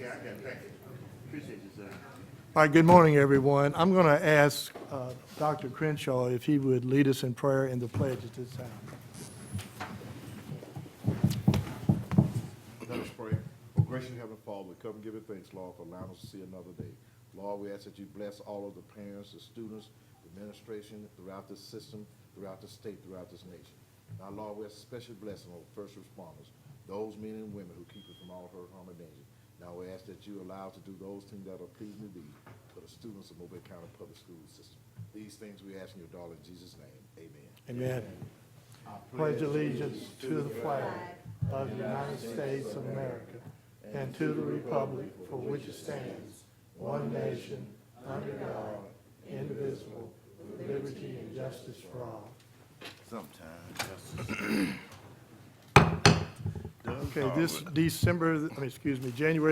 Okay, I got it. Thank you. Appreciate you, sir. All right, good morning, everyone. I'm going to ask Dr. Crenshaw if he would lead us in prayer in the pledge at this time. Let us pray. Oh, gracious Heavenly Father, we come giving thanks, Lord, for allowing us to see another day. Lord, we ask that you bless all of the parents, the students, the administration throughout this system, throughout the state, throughout this nation. Now, Lord, we ask a special blessing on first responders, those men and women who keep us from all hurt, harm, and danger. Now, we ask that you allow us to do those things that are pleasing to thee for the students of Mobile County Public School System. These things we ask in your darling Jesus' name. Amen. Amen. I pledge allegiance to the flag of the United States of America and to the republic for which it stands, one nation, under God, indivisible, with liberty and justice for all. Okay, this January the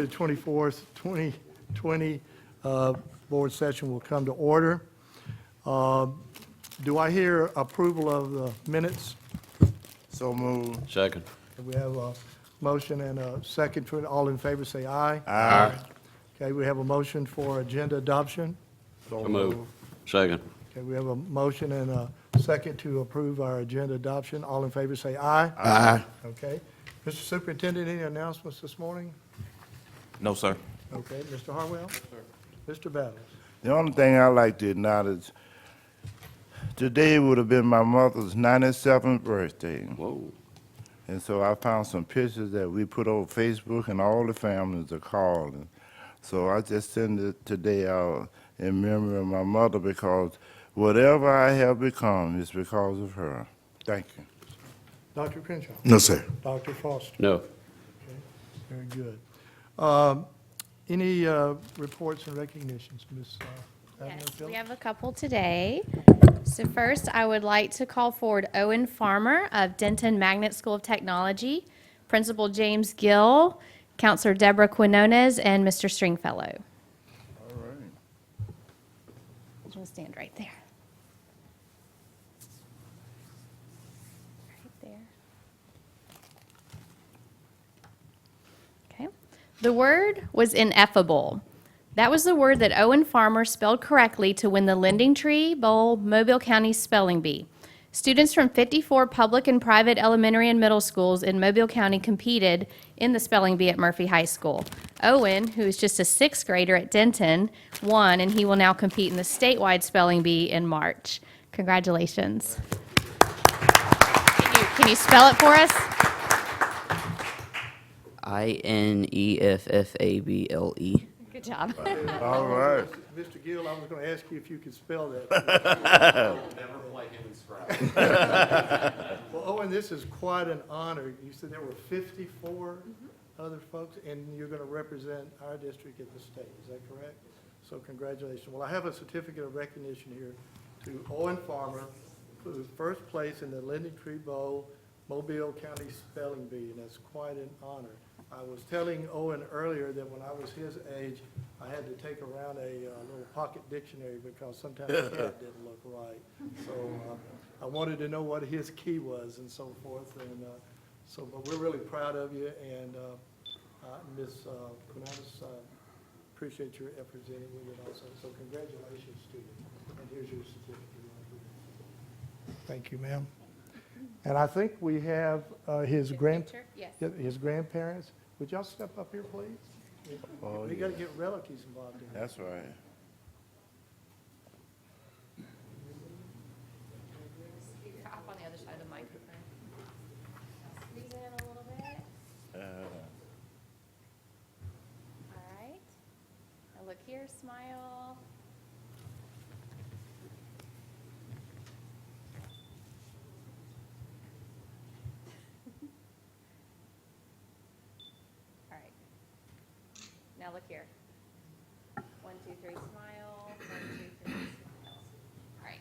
24th, 2020 board session will come to order. Do I hear approval of the minutes? So moved. Second. We have a motion and a second. All in favor, say aye. Aye. Okay, we have a motion for agenda adoption. So moved. Second. Okay, we have a motion and a second to approve our agenda adoption. All in favor, say aye. Aye. Okay. Mr. Superintendent, any announcements this morning? No, sir. Okay, Mr. Harwell? Mr. Battles? The only thing I like to acknowledge, today would have been my mother's 97th birthday. Whoa. And so I found some pictures that we put on Facebook, and all the families are calling. So I just send it today out in memory of my mother, because whatever I have become is because of her. Thank you. Dr. Crenshaw? No, sir. Dr. Foster? No. Okay, very good. Any reports and recognitions, Ms. Yes, Abner-Phillips? we have a couple today. So first, I would like to call forward Owen Farmer of Denton Magnet School of Technology, Principal James Gill, Counselor Deborah Quinones, and Mr. Stringfellow. All right. You want to stand right there. Right there. Okay. The word was ineffable. That was the word that Owen Farmer spelled correctly to win the Lending Tree Bowl Mobile County Spelling Bee. Students from 54 public and private elementary and middle schools in Mobile County competed in the spelling bee at Murphy High School. Owen, who is just a sixth grader at Denton, won, and he will now compete in the statewide spelling bee in March. Congratulations. Can you spell it for us? INEFFABLE. Good job. All right. Mr. Gill, I was going to ask you if you could spell that. Never play him in Scrabble. Well, Owen, this is quite an honor. You said there were 54 other folks, and you're going to represent our district at the state. Is that correct? So congratulations. Well, I have a certificate of recognition here to Owen Farmer, who was first place in the Lending Tree Bowl Mobile County Spelling Bee, and that's quite an honor. I was telling Owen earlier that when I was his age, I had to take around a little pocket dictionary because sometimes the cat didn't look right. So I wanted to know what his key was and so forth. And but we're really proud of you. And Ms. Quinones, appreciate your efforts in it with it also. So congratulations to you. And here's your certificate. Thank you, ma'am. And I think we have his Yes. his grandparents. Would y'all step up here, please? Oh, We got to yeah. get relatives involved in this. That's right. Up on the other side of the microphone. Squeeze in a little bit. All right. Now look here, smile. All right. Now look here. 1, 2, 3, smile. 1, 2, 3, smile. All right.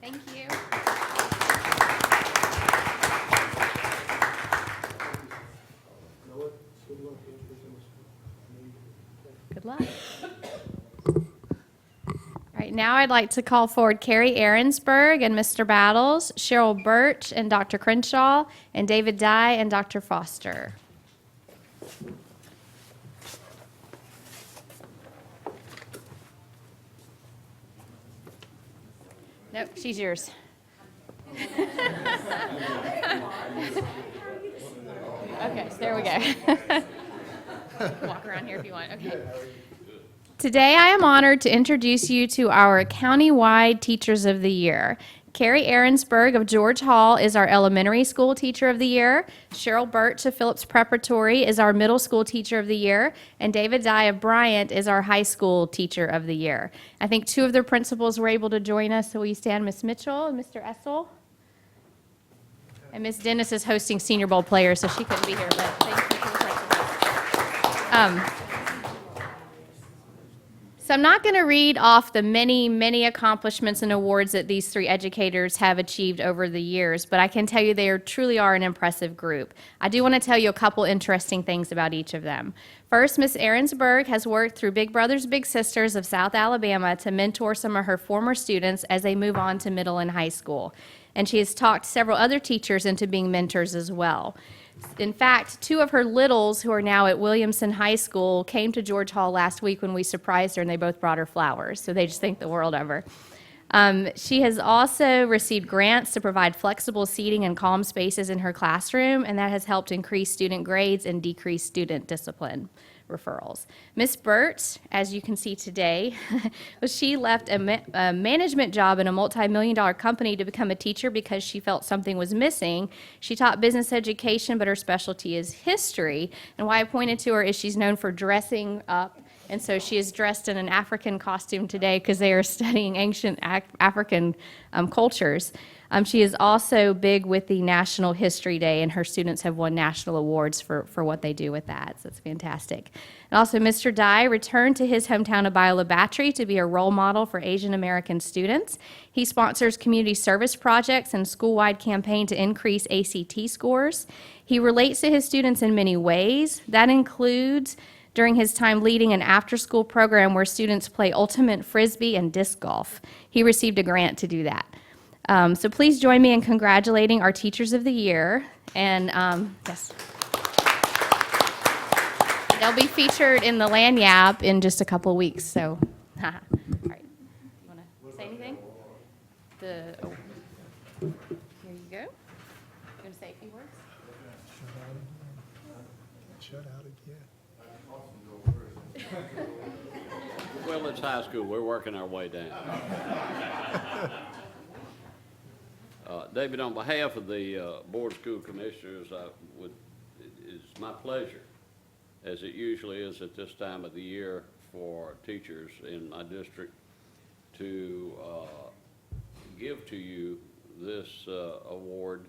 Thank you. Noah, good luck. Good luck. All right, now I'd like to call forward Carrie Aaronsburg and Mr. Battles, Cheryl Birch and Dr. Crenshaw, and David Dye and Dr. Foster. Nope, she's yours. Okay, so there we go. Walk around here if you want. Okay. Today, I am honored to introduce you to our county-wide Teachers of the Year. Carrie Aaronsburg of George Hall is our elementary school Teacher of the Year. Cheryl Birch of Phillips Preparatory is our middle school Teacher of the Year. And David Dye of Bryant is our high school Teacher of the Year. I think two of their principals were able to join us, so will you stand, Ms. Mitchell and Mr. Essel? And Ms. Dennis is hosting Senior Bowl players, so she couldn't be here, but thank you for the principals. So I'm not going to read off the many, many accomplishments and awards that these three educators have achieved over the years, but I can tell you they truly are an impressive group. I do want to tell you a couple interesting things about each of them. First, Ms. Aaronsburg has worked through Big Brothers Big Sisters of South Alabama to mentor some of her former students as they move on to middle and high school. And she has talked several other teachers into being mentors as well. In fact, two of her littles, who are now at Williamson High School, came to George Hall last week when we surprised her, and they both brought her flowers, so they just think the world of her. She has also received grants to provide flexible seating and calm spaces in her classroom, and that has helped increase student grades and decrease student discipline referrals. Ms. Burt, as you can see today, she left a management job in a multi-million-dollar company to become a teacher because she felt something was missing. She taught business education, but her specialty is history. And why I pointed to her is she's known for dressing up, and so she is dressed in an African costume today because they are studying ancient African cultures. She is also big with the National History Day, and her students have won national awards for what they do with that, so it's fantastic. And also, Mr. Dye returned to his hometown of Biola Battery to be a role model for Asian American students. He sponsors community service projects and school-wide campaign to increase ACT scores. He relates to his students in many ways. That includes during his time leading an after-school program where students play ultimate frisbee and disc golf. He received a grant to do that. So please join me in congratulating our Teachers of the Year. And yes, they'll be featured in the Lanyap in just a couple weeks. So, all right. You want to say anything? Here you go. You want to say a few words? Shut out again. Well, it's high school. We're working our way down. David, on behalf of the Board of School Commissioners, it's my pleasure, as it usually is at this time of the year for teachers in my district, to give to you this award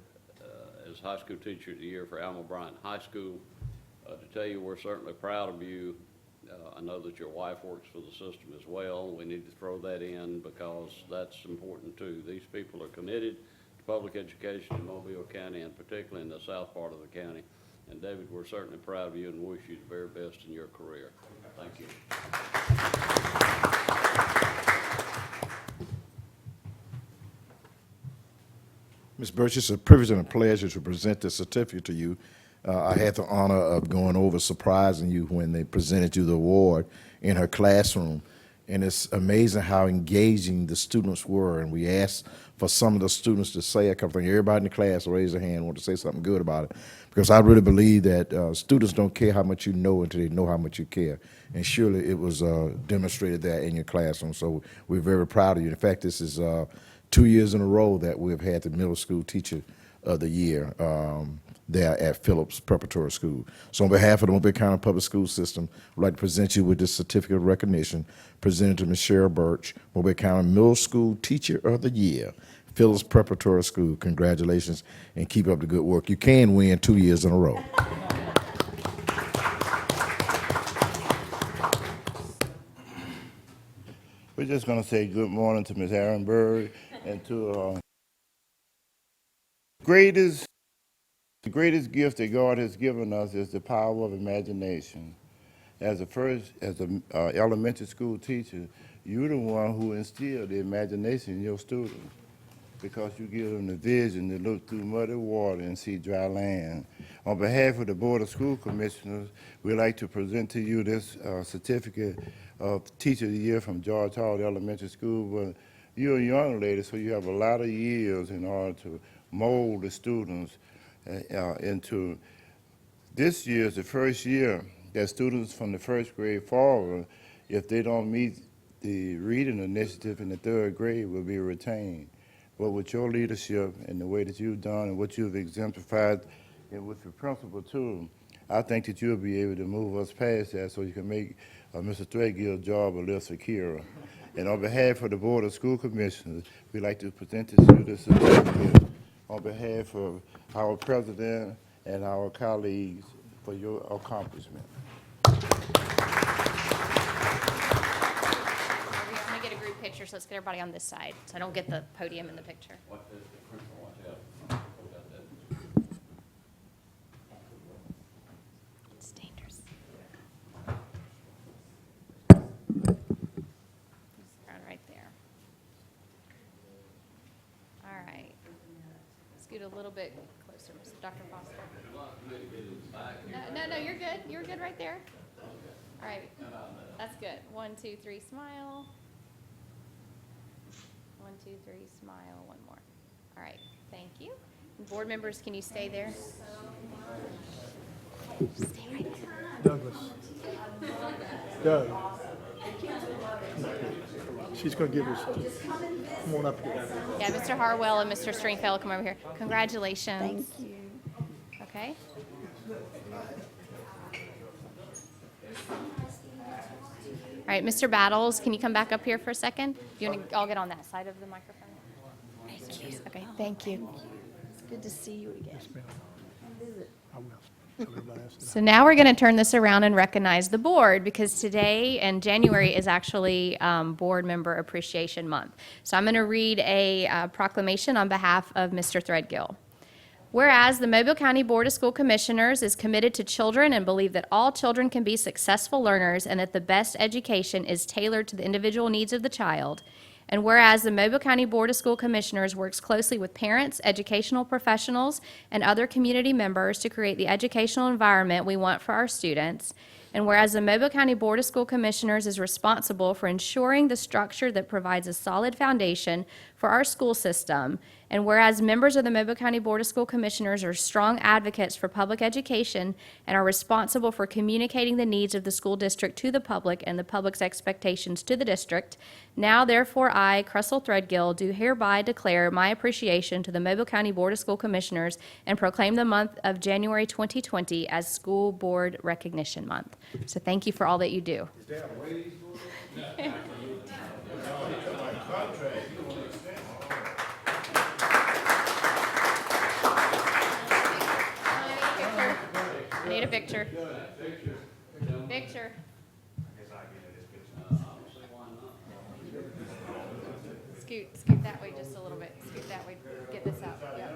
as High School Teacher of the Year for Alma Bryant High School. To tell you we're certainly proud of you. I know that your wife works for the system as well. We need to throw that in because that's important too. These people are committed to public education in Mobile County and particularly in the south part of the county. And David, we're certainly proud of you and wish you the very best in your career. Thank you. Ms. Birch, it's a privilege and a pleasure to present this certificate to you. I had the honor of going over, surprising you when they presented you the award in her classroom. And it's amazing how engaging the students were. And we asked for some of the students to say a couple things. Everybody in the class raise their hand, want to say something good about it. Because I really believe that students don't care how much you know until they know how much you care. And surely it was demonstrated there in your classroom. So we're very proud of you. In fact, this is 2 years in a row that we've had the Middle School Teacher of the Year there at Phillips Preparatory School. So on behalf of the Mobile County Public School System, I'd like to present you with this certificate of recognition presented to Ms. Cheryl Birch, Mobile County Middle School Teacher of the Year, Phillips Preparatory School. Congratulations and keep up the good work. You can win 2 years in a row. We're just going to say good morning to Ms. Arenberg and to the greatest gift that God has given us is the power of imagination. As an elementary school teacher, you're the one who instilled the imagination in your students because you give them the vision to look through muddy water and see dry land. On behalf of the Board of School Commissioners, we'd like to present to you this certificate of Teacher of the Year from George Hall Elementary School. you're a young lady, so you have a lot of years in order to mold the students into. This year is the first year that students from the first grade forward, if they don't meet the reading initiative in the third grade, will be retained. But with your leadership and the way that you've done and what you've exemplified, and with the principal too, I think that you'll be able to move us past that so you can make Mr. Threadgill's job a little secure. And on behalf of the Board of School Commissioners, we'd like to present to you this certificate on behalf of our president and our colleagues for your accomplishment. I'm gonna get a group picture, so let's get everybody on this side, so I don't get the podium in the picture. What does the principal want to have? It's dangerous. Right there. All right. Scoot a little bit closer, Dr. Foster. No, you're good. You're good right there. All right. That's good. 1, 2, 3, smile. 1, 2, 3, smile. One more. All right. Thank you. And board members, can you stay there? Stay right there. Douglas. Doug. She's going to give us, come on up here. Yeah, Mr. Harwell and Mr. Stringfellow, come over here. Congratulations. Thank you. Okay. All right, Mr. Battles, can you come back up here for a second? You want to all get on that side of the microphone? Thank you. Okay, thank you. It's good to see you again. I will. Tell everybody else that So now we're going to turn this around and recognize the board, because today and January is actually Board Member Appreciation Month. So I'm going to read a proclamation on behalf of Mr. Threadgill. Whereas the Mobile County Board of School Commissioners is committed to children and believe that all children can be successful learners and that the best education is tailored to the individual needs of the child. And whereas the Mobile County Board of School Commissioners works closely with parents, educational professionals, and other community members to create the educational environment we want for our students. And whereas the Mobile County Board of School Commissioners is responsible for ensuring the structure that provides a solid foundation for our school system. And whereas members of the Mobile County Board of School Commissioners are strong advocates for public education and are responsible for communicating the needs of the school district to the public and the public's expectations to the district, now therefore I, Cressel Threadgill, do hereby declare my appreciation to the Mobile County Board of School Commissioners and proclaim the month of January 2020 as School Board Recognition Month. So thank you for all that you do. I need a picture. Picture. Scoot that way just a little bit. Scoot that way. Get this out. Yeah.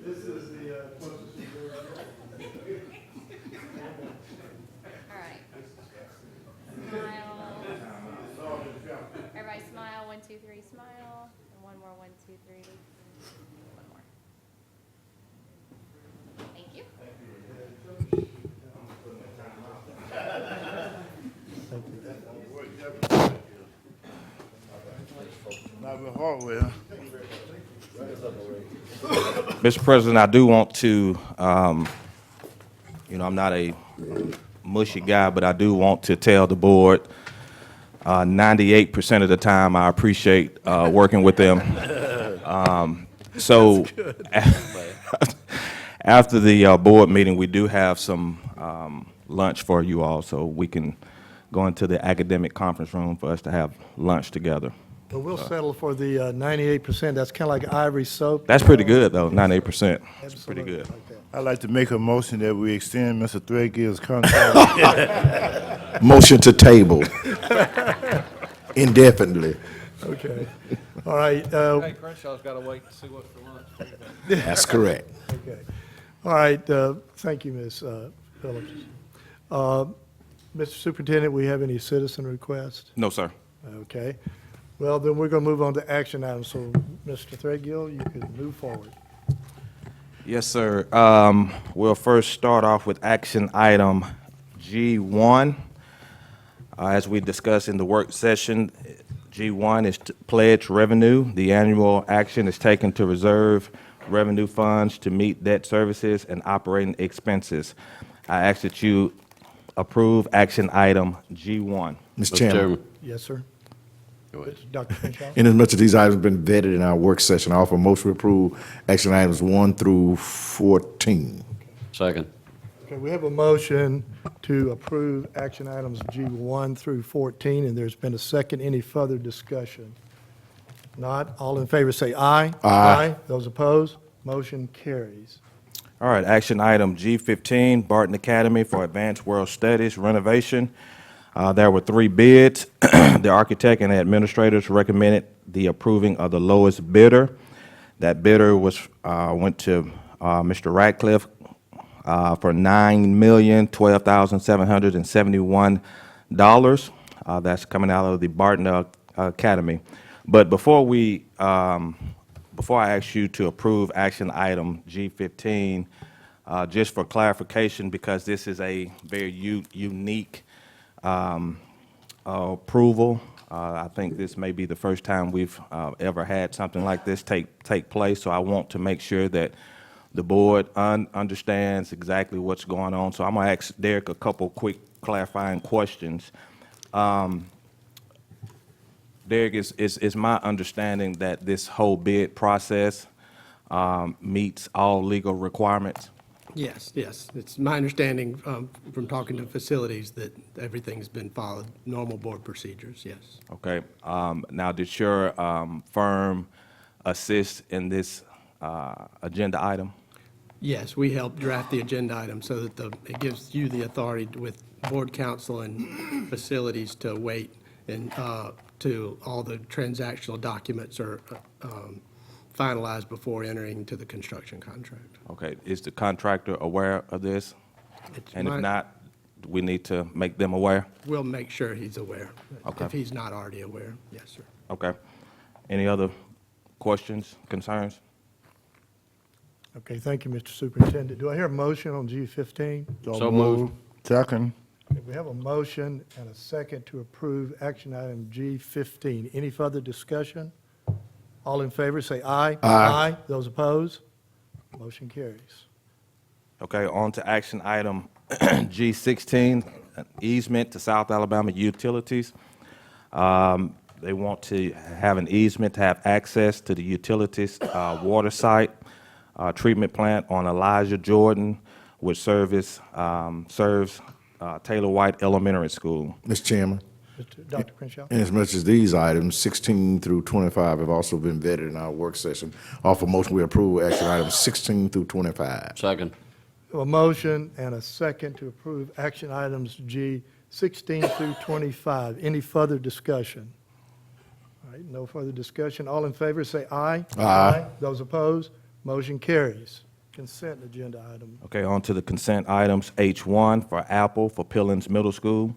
This is the closest All right. Smile. Everybody smile. 1, 2, 3, smile. And one more. 1, 2, 3. One more. Thank you. Harwell. Mr. President, I do want to, I'm not a mushy guy, but I do want to tell the board 98% of the time I appreciate working with them. So after the board meeting, we do have some lunch for you all, so we can go into the academic conference room for us to have lunch together. But we'll settle for the 98%. That's kind of like ivory soap. That's pretty good, though, 98%. That's pretty Absolutely, good. like that. I'd like to make a motion that we extend Mr. Threadgill's contract. Motion to table indefinitely. Okay. All right. Hey, Crenshaw's got to wait to see what's for lunch. That's correct. Okay. All right. Thank you, Ms. Phillips. Mr. Superintendent, we have any citizen requests? No, sir. Okay. Well, then we're going to move on to action items. So, Mr. Threadgill, you can move forward. Yes, sir. We'll first start off with action item G1. As we discussed in the work session, G1 is to pledge revenue. The annual action is taken to reserve revenue funds to meet debt services and operating expenses. I ask that you approve action item G1. Mr. Chairman, Yes, sir. Go ahead. Dr. Crenshaw? inasmuch as these items have been vetted in our work session, I offer a motion to approve action items 1 through 14. Second. Okay, we have a motion to approve action items G1 through 14, and there's been a second. Any further discussion? Not, all in favor say aye. Aye. Those opposed, motion carries. All right, action item G15, Barton Academy for Advanced World Studies renovation. There were 3 bids. The architect and administrators recommended the approving of the lowest bidder. That bidder went to Mr. Ratcliffe for $9,012,771. That's coming out of the Barton Academy. But before I ask you to approve action item G15, just for clarification, because this is a very unique approval. I think this may be the first time we've ever had something like this take place, so I want to make sure that the board understands exactly what's going on. So I'm going to ask Derek a couple quick clarifying questions. Derek, is my understanding that this whole bid process meets all legal requirements? Yes, yes. It's my understanding from talking to facilities that everything's been followed, normal board procedures, yes. Okay. Now, did your firm assist in this agenda item? Yes, we helped draft the agenda item so that it gives you the authority with board counsel and facilities to wait and to all the transactional documents are finalized before entering into the construction contract. Okay. Is the contractor aware of this? It's And if my- not, we need to make them aware? We'll make sure he's aware. Okay. If he's not already aware, yes, sir. Okay. Any other questions, concerns? Okay, thank you, Mr. Superintendent. Do I hear a motion on G15? So moved. Second. Okay, we have a motion and a second to approve action item G15. Any further discussion? All in favor, say aye. Aye. Those opposed? Motion carries. Okay, on to action item G16, an easement to South Alabama Utilities. They want to have an easement to have access to the utilities water site, treatment plant on Elijah Jordan, which serves Taylor White Elementary School. Mr. Chairman, Dr. Crenshaw? inasmuch as these items, 16 through 25, have also been vetted in our work session, offer motion we approve action items 16 through 25. Second. A motion and a second to approve action items G16 through 25. Any further discussion? All right, no further discussion. All in favor, say aye. Aye. Those opposed? Motion carries. Consent agenda item. Okay, on to the consent items. H1 for Apple for Pillins Middle School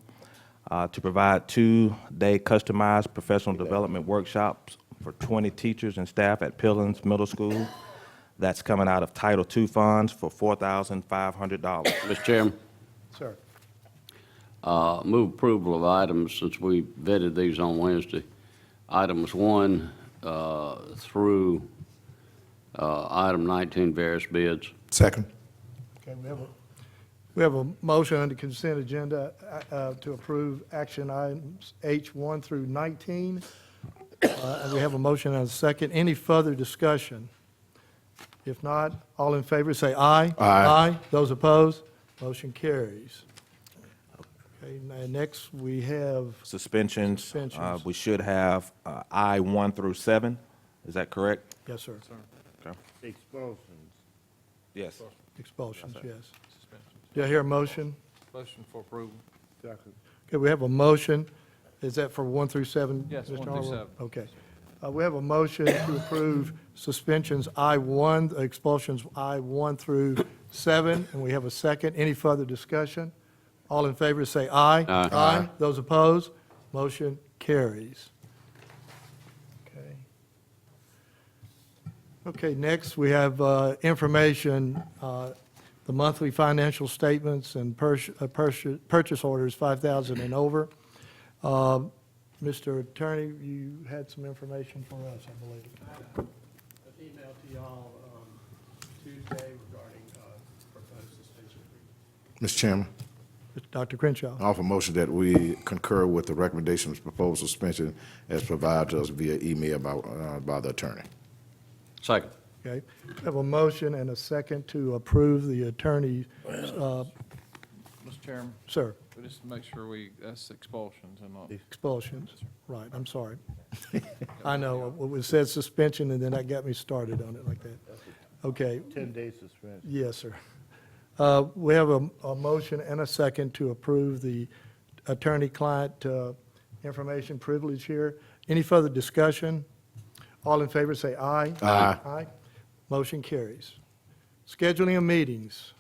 to provide 2-day customized professional development workshops for 20 teachers and staff at Pillins Middle School. That's coming out of Title II funds for $4,500. Mr. Chairman, Sir. move approval of items, since we vetted these on Wednesday. Items 1 through item 19, various bids. Second. Okay, we have a motion on the consent agenda to approve action items H1 through 19. And we have a motion and a second. Any further discussion? If not, all in favor say aye. Aye. Those opposed? Motion carries. Okay, next we have, Suspensions. Suspensions. We should have I1 through 7. Is that correct? yes, sir, Okay. Expulsions. Yes. expulsions, yes. Do I hear a motion? Motion for approval. Second. Okay, we have a motion. Is that for 1 through 7? Yes, Mr. 1 through Harwell? 7. Okay. We have a motion to approve suspensions I1, expulsions I1 through 7, and we have a second. Any further discussion? All in favor say aye. Aye. Aye. Those opposed? Motion carries. Okay. Okay, next we have information, the monthly financial statements and purchase orders 5,000 and over. Mr. Attorney, you had some information for us, I believe. An email to y'all Tuesday regarding proposed suspension. Mr. Chairman, Dr. Crenshaw. I offer a motion that we concur with the recommendation of proposed suspension as provided to us via email by the attorney. Second. Okay, we have a motion and a second to approve the attorney, Mr. Chairman, sir, we just make sure that's expulsions and not. expulsions. Right, I'm sorry. I know, it said suspension, and then that got me started on it like that. Okay, 10-day suspension. yes, sir. We have a motion and a second to approve the attorney-client information privilege here. Any further discussion? All in favor, say aye. Aye. Aye. Motion carries. Scheduling of meetings.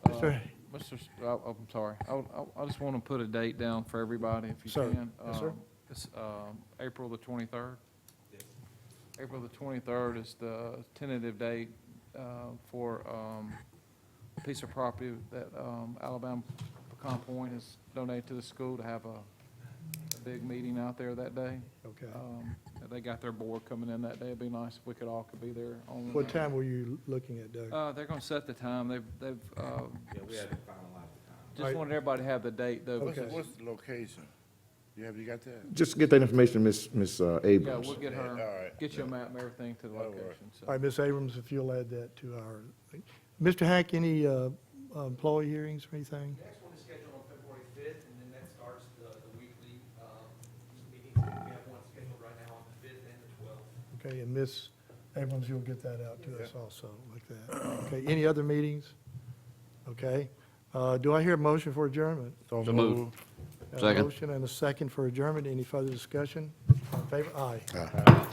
Mr. I'm sorry. I just want to put a date down for everybody if you Sir. can. Yes, sir. It's April the 23rd. April the 23rd is the tentative date for a piece of property that Alabama Pecan Point has donated to the school to have a big meeting out there that day. Okay. They got their board coming in that day. It'd be nice if we could all be there on. What time were you looking at, Doug? They're gonna set the time. They've, We had to finalize the time. just wanted everybody to have the date though. Okay. because- What's the location? You got that? Just get that information, Miss Yeah, Abrams. we'll get All her, right. get you a map and everything to the That'll work. location, so. All right, Ms. Abrams, if you'll add that to our, Mr. Hack, any employee hearings or anything? Next one is scheduled on February 5th, and then that starts the weekly meetings. We have one scheduled right now on the 5th and the 12th. Okay, and Ms. Abrams, you'll get that out to us also, like that. Okay, any other meetings? Okay. Do I hear a motion for adjournment? So So moved. Have a Second. motion and a second for adjournment. Any further discussion? All in favor? Aye. Aye.